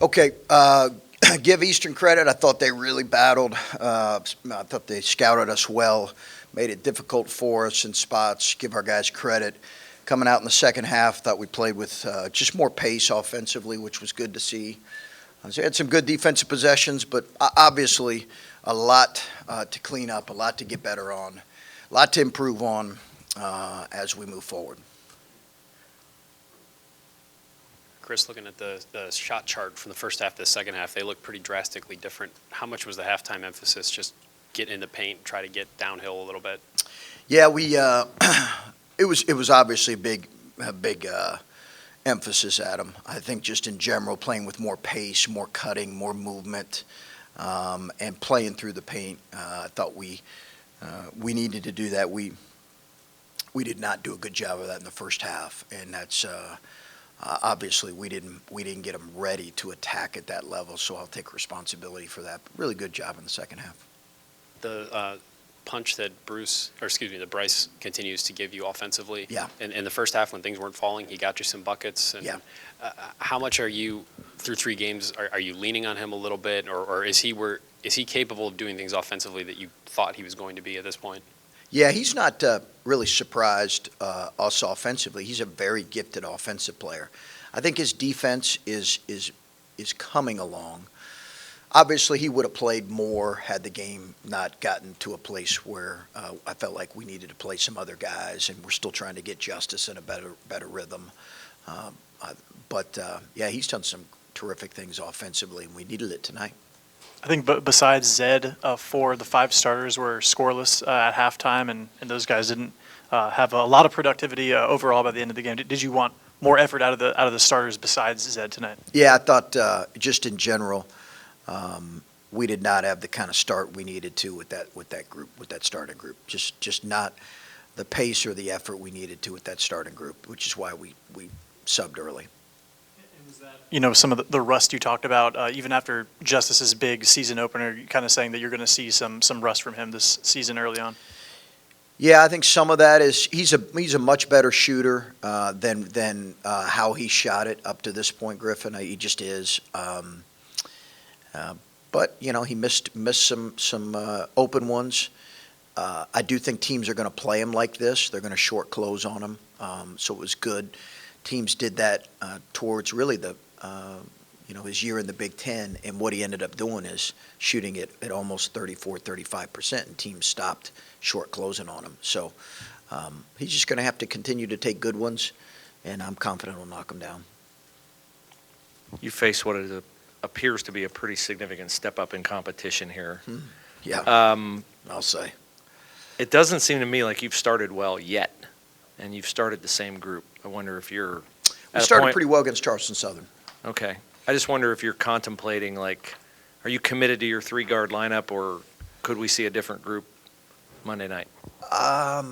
Okay, give Eastern credit. I thought they really battled. I thought they scouted us well, made it difficult for us in spots. Give our guys credit. Coming out in the second half, thought we played with just more pace offensively, which was good to see. So we had some good defensive possessions, but obviously a lot to clean up, a lot to get better on, a lot to improve on as we move forward. Chris, looking at the shot chart from the first half to the second half, they look pretty drastically different. How much was the halftime emphasis? Just get in the paint, try to get downhill a little bit? Yeah, we it was obviously a big emphasis at them. I think just in general, playing with more pace, more cutting, more movement, and playing through the paint. I thought we needed to do that. We did not do a good job of that in the first half, and that's. Obviously, we didn't get them ready to attack at that level, so I'll take responsibility for that. But really good job in the second half. The punch that Bryce continues to give you offensively. Yeah. In the first half, when things weren't falling, he got you some buckets. And, yeah. How much are you through 3 games? Are you leaning on him a little bit, or is he capable of doing things offensively that you thought he was going to be at this point? Yeah, he's not really surprised us offensively. He's a very gifted offensive player. I think his defense is coming along. Obviously, he would have played more had the game not gotten to a place where I felt like we needed to play some other guys, and we're still trying to get Justice in a better rhythm. But he's done some terrific things offensively, and we needed it tonight. I think besides Zed, 4 of the 5 starters were scoreless at halftime, and those guys didn't have a lot of productivity overall by the end of the game. Did you want more effort out of the starters besides Zed tonight? Yeah, I thought just in general, we did not have the kind of start we needed to with that group, with that starting group. Just not the pace or the effort we needed to with that starting group, which is why we subbed early. Some of the rust you talked about, even after Justice's big season opener, you're kind of saying that you're going to see some rust from him this season early on. Yeah, I think some of that is he's a much better shooter than how he shot it up to this point, Griffin. He just is. But he missed some open ones. I do think teams are going to play him like this. They're going to short close on him. So it was good. Teams did that towards really his year in the Big Ten, and what he ended up doing is shooting it at almost 34-35%, and teams stopped short closing on him. So he's just going to have to continue to take good ones, and I'm confident he'll knock them down. You face what appears to be a pretty significant step up in competition here. Yeah, I'll say. It doesn't seem to me like you've started well yet, and you've started the same group. I wonder if you're we started pretty well against Charleston Southern. Okay. I just wonder if you're contemplating, are you committed to your 3-guard lineup, or could we see a different group Monday night? Yeah,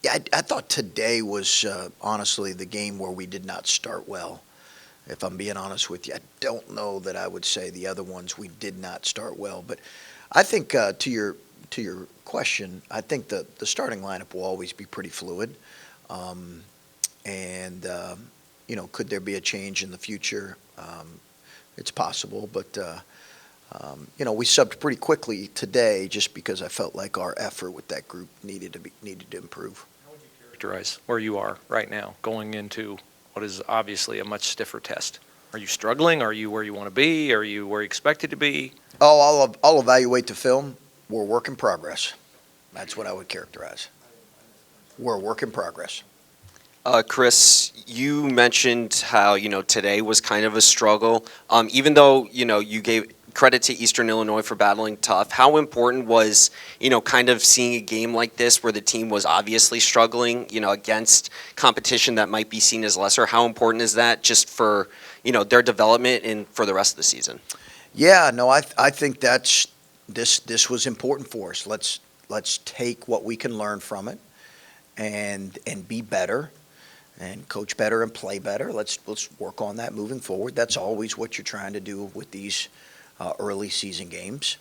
I thought today was honestly the game where we did not start well. If I'm being honest with you, I don't know that I would say the other ones we did not start well. But I think to your question, I think the starting lineup will always be pretty fluid. Could there be a change in the future? It's possible, but we subbed pretty quickly today just because I felt like our effort with that group needed to improve. How would you characterize where you are right now, going into what is obviously a much stiffer test? Are you struggling? Are you where you want to be? Are you where you expected to be? Oh, I'll evaluate the film. We're a work in progress. That's what I would characterize. We're a work in progress. Chris, you mentioned how, today was kind of a struggle. Even though, you gave credit to Eastern Illinois for battling tough, how important was, kind of seeing a game like this where the team was obviously struggling, against competition that might be seen as lesser? How important is that just for, their development and for the rest of the season? Yeah, no, I think this was important for us. Let's take what we can learn from it and be better. And coach better and play better. Let's work on that moving forward. That's always what you're trying to do with these early season games.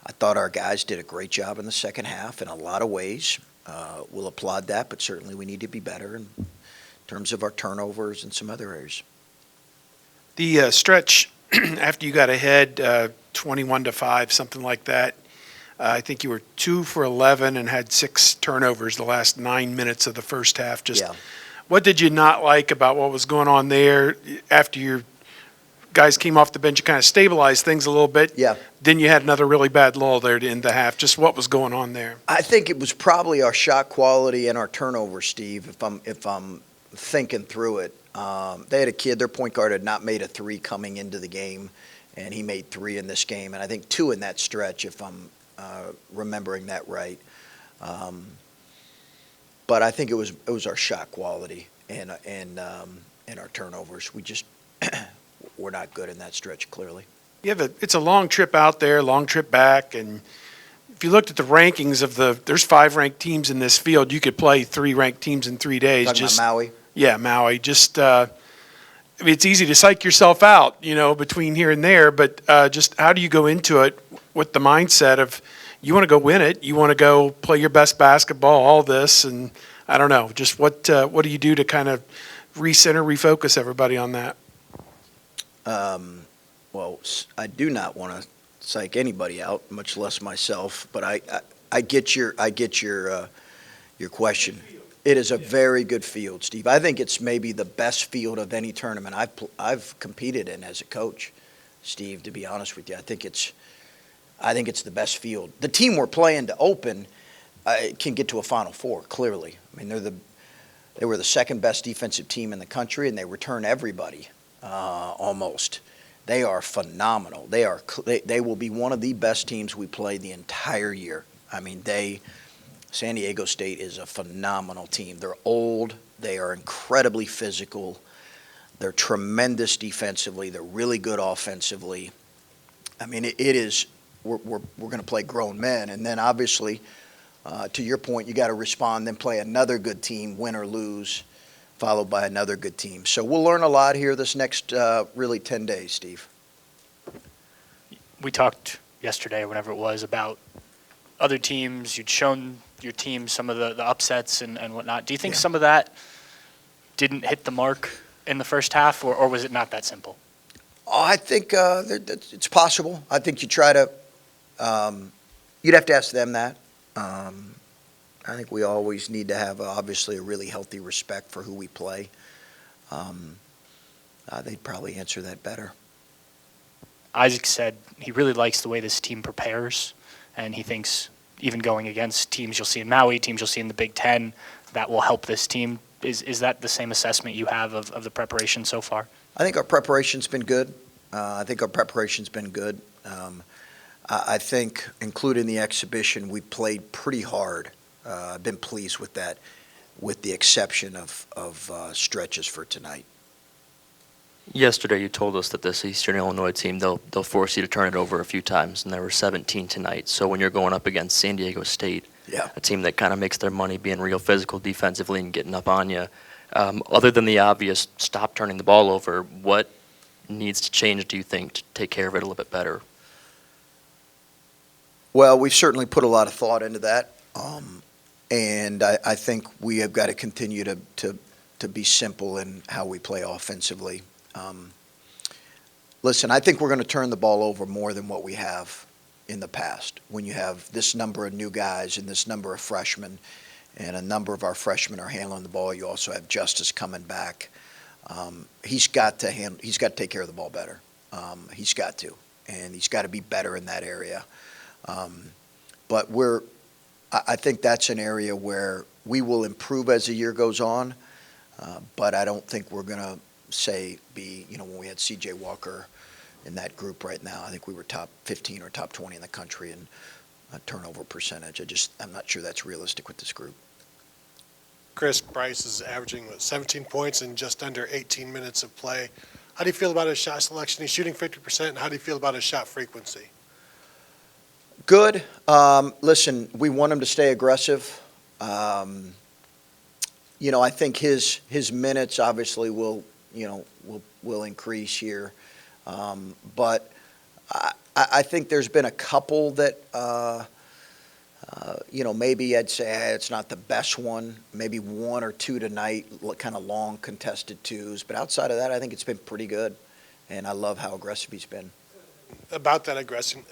I thought our guys did a great job in the second half in a lot of ways. We'll applaud that, but certainly we need to be better in terms of our turnovers and some other areas. The stretch after you got ahead 21-5, something like that. I think you were 2 for 11 and had 6 turnovers the last 9 minutes of the first half. Just Yeah. what did you not like about what was going on there after your guys came off the bench? You kind of stabilized things a little bit. Yeah. Then you had another really bad lull there to end the half. Just what was going on there? I think it was probably our shot quality and our turnover, Steve, if I'm thinking through it. They had a kid, their point guard had not made a 3 coming into the game, and he made 3 in this game, and I think 2 in that stretch, if I'm remembering that right. But I think it was our shot quality and our turnovers. We just we're not good in that stretch, clearly. It's a long trip out there, long trip back, and if you looked at the rankings there's 5 ranked teams in this field. You could play 3 ranked teams in 3 days. Talking about Maui? Yeah, Maui. Just, I mean, it's easy to psych yourself out, between here and there, but just how do you go into it with the mindset of you want to go win it, you want to go play your best basketball, all this, and I don't know, just what do you do to kind of recenter, refocus everybody on that? Well, I do not want to psych anybody out, much less myself. But I get your question. It is a very good field, Steve. I think it's maybe the best field of any tournament I've competed in as a coach, Steve. To be honest with you, I think it's the best field. The team we're playing to open can get to a Final Four. Clearly, I mean they were the second best defensive team in the country, and they return everybody almost. They are phenomenal. They will be one of the best teams we play the entire year. I mean, San Diego State is a phenomenal team. They're old. They are incredibly physical. They're tremendous defensively. They're really good offensively. I mean, it is. We're going to play grown men, and then obviously, to your point, you got to respond. Then play another good team, win or lose, followed by another good team. So we'll learn a lot here this next really 10 days, Steve. We talked yesterday, or whenever it was, about other teams. You'd shown your team some of the upsets and whatnot. Do you think some of that didn't hit the mark in the first half, or was it not that simple? Oh, I think it's possible. I think you try to you'd have to ask them that. I think we always need to have, obviously, a really healthy respect for who we play. They'd probably answer that better. Isaac said he really likes the way this team prepares, and he thinks even going against teams you'll see in Maui, teams you'll see in the Big Ten, that will help this team. Is that the same assessment you have of the preparation so far? I think our preparation's been good. I think, including the exhibition, we played pretty hard. I've been pleased with that, with the exception of stretches for tonight. Yesterday, you told us that this Eastern Illinois team, they'll force you to turn it over a few times, and there were 17 tonight. So when you're going up against San Diego State, a team that kind of makes their money being real physical defensively and getting up on you, other than the obvious stop turning the ball over, what needs to change, do you think, to take care of it a little bit better? Well, we've certainly put a lot of thought into that, and I think we have got to continue to be simple in how we play offensively. Listen, I think we're going to turn the ball over more than what we have in the past. When you have this number of new guys and this number of freshmen, and a number of our freshmen are handling the ball, you also have Justice coming back. He's got to take care of the ball better. He's got to, and he's got to be better in that area. But I think that's an area where we will improve as the year goes on. But I don't think we're going to when we had C.J. Walker in that group right now, I think we were top 15 or top 20 in the country in turnover percentage. I'm not sure that's realistic with this group. Chris, Bryce is averaging 17 points in just under 18 minutes of play. How do you feel about his shot selection? He's shooting 50%. And how do you feel about his shot frequency? Good. Listen, we want him to stay aggressive. I think his minutes obviously will increase here. But I think there's been a couple that, maybe I'd say it's not the best one. Maybe 1 or 2 tonight, kind of long contested twos. But outside of that, I think it's been pretty good. and I love how aggressive he's been. About that aggression,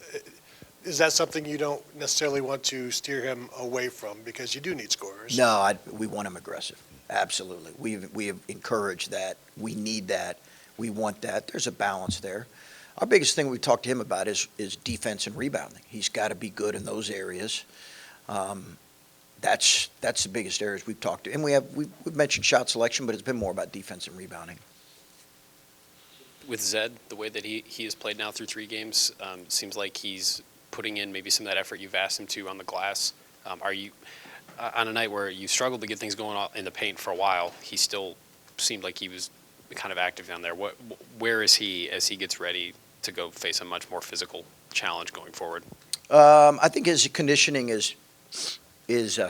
is that something you don't necessarily want to steer him away from because you do need scorers? No, we want him aggressive. Absolutely. We have encouraged that. We need that. We want that. There's a balance there. Our biggest thing we talked to him about is defense and rebounding. He's got to be good in those areas. That's the biggest areas we've talked to. And we've mentioned shot selection, but it's been more about defense and rebounding. With Zed, the way that he has played now through 3 games, seems like he's putting in maybe some of that effort you've asked him to on the glass. Are you on a night where you struggled to get things going in the paint for a while? He still seemed like he was kind of active down there. Where is he as he gets ready to go face a much more physical challenge going forward? I think his conditioning is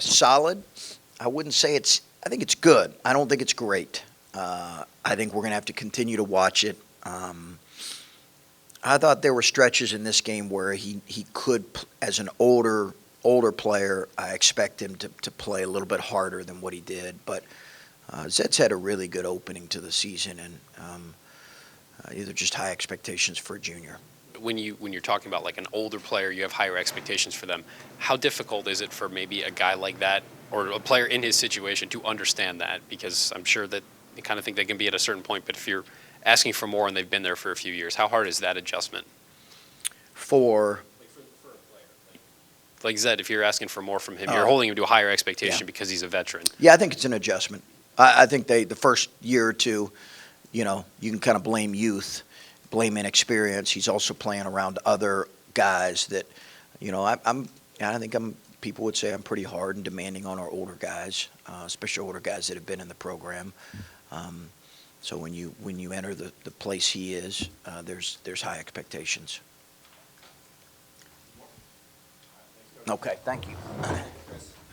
solid. I wouldn't say I think it's good. I don't think it's great. I think we're going to have to continue to watch it. I thought there were stretches in this game where he could, as an older player, I expect him to play a little bit harder than what he did. But Zed's had a really good opening to the season, and these are just high expectations for a junior. When you're talking about like an older player, you have higher expectations for them. How difficult is it for maybe a guy like that or a player in his situation to understand that? Because I'm sure that you kind of think they can be at a certain point, but if you're asking for more and they've been there for a few years, how hard is that adjustment? For a player. Like Zed, if you're asking for more from him, you're holding him to a higher expectation because he's a veteran. Yeah, I think it's an adjustment. I think the first year or two, you can kind of blame youth, blame inexperience. He's also playing around other guys that, I think people would say I'm pretty hard and demanding on our older guys, especially older guys that have been in the program. So when you enter the place he is, there's high expectations. Okay, thank you.